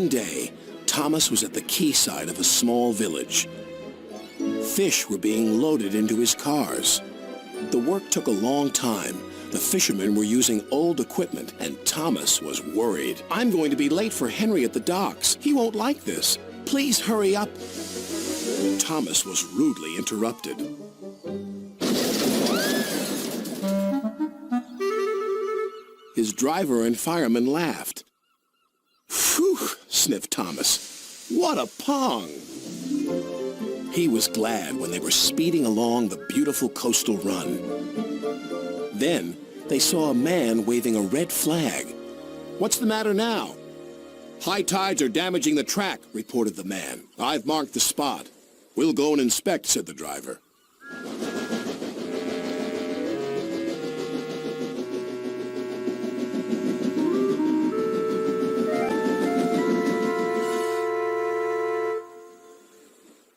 One day, Thomas was at the quayside of a small village. Fish were being loaded into his cars. The work took a long time. The fishermen were using old equipment, and Thomas was worried. "I'm going to be late for Henry at the docks. He won't like this. Please hurry up." Thomas was rudely interrupted. His driver and fireman laughed. "Phew," sniffed Thomas. "What a pong!" He was glad when they were speeding along the beautiful coastal run. Then they saw a man waving a red flag. "What's the matter now?" "High tides are damaging the track," reported the man. "I've marked the spot." "We'll go and inspect," said the driver.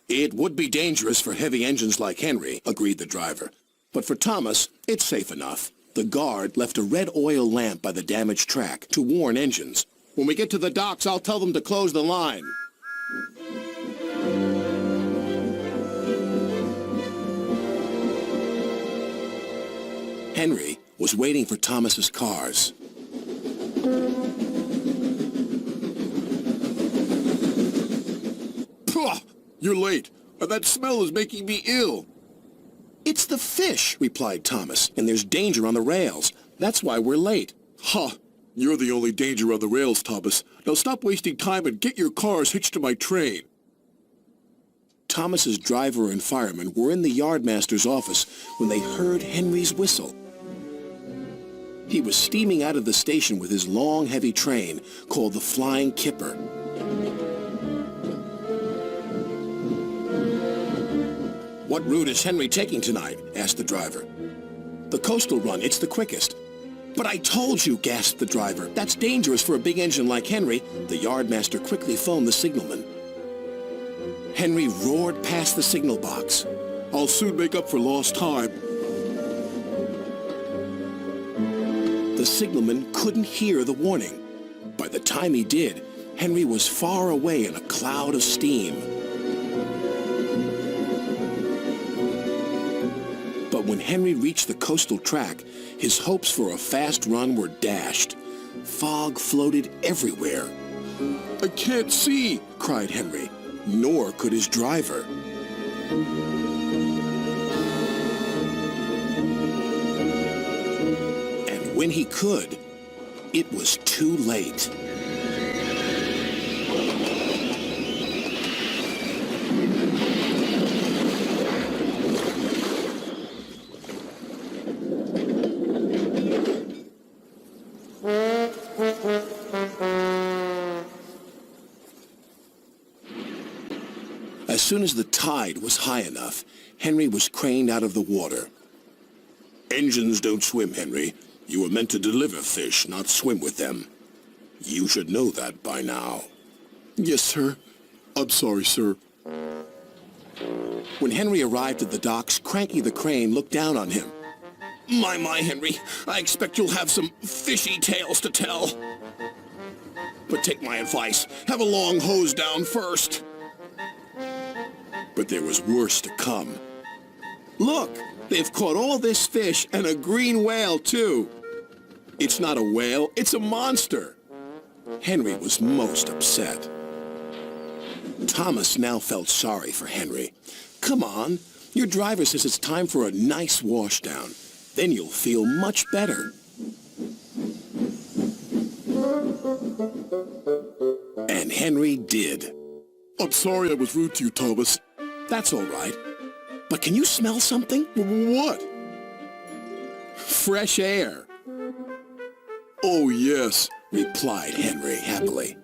"It would be dangerous for heavy engines like Henry," agreed the driver. "But for Thomas, it's safe enough." The guard left a red oil lamp by the damaged track to warn engines. "When we get to the docks, I'll tell them to close the line." Henry was waiting for Thomas's cars. "Pah! You're late. That smell is making me ill." "It's the fish," replied Thomas, "and there's danger on the rails. That's why we're late." "Ha! You're the only danger on the rails, Thomas. Now stop wasting time and get your cars hitched to my train." Thomas's driver and fireman were in the yardmaster's office when they heard Henry's whistle. He was steaming out of the station with his long, heavy train called the Flying Kipper. "What route is Henry taking tonight?" asked the driver. "The coastal run. It's the quickest." "But I told you," gasped the driver. "That's dangerous for a big engine like Henry." The yardmaster quickly phoned the signalman. Henry roared past the signal box. "I'll soon make up for lost time." The signalman couldn't hear the warning. By the time he did, Henry was far away in a cloud of steam. But when Henry reached the coastal track, his hopes for a fast run were dashed. Fog floated everywhere. "I can't see," cried Henry. Nor could his driver. And when he could, it was too late. As soon as the tide was high enough, Henry was craned out of the water. "Engines don't swim, Henry. You were meant to deliver fish, not swim with them. You should know that by now." "Yes, sir. I'm sorry, sir." When Henry arrived at the docks, Cranky the Crane looked down on him. My, Henry, I expect you'll have some fishy tales to tell. But take my advice. Have a long hose down first." But there was worse to come. "Look, they've caught all this fish and a green whale, too." "It's not a whale, it's a monster." Henry was most upset. Thomas now felt sorry for Henry. "Come on, your driver says it's time for a nice washdown. Then you'll feel much better." And Henry did. "I'm sorry I was rude to you, Thomas." "That's all right. But can you smell something?" "What?" "Fresh air." "Oh, yes," replied Henry happily.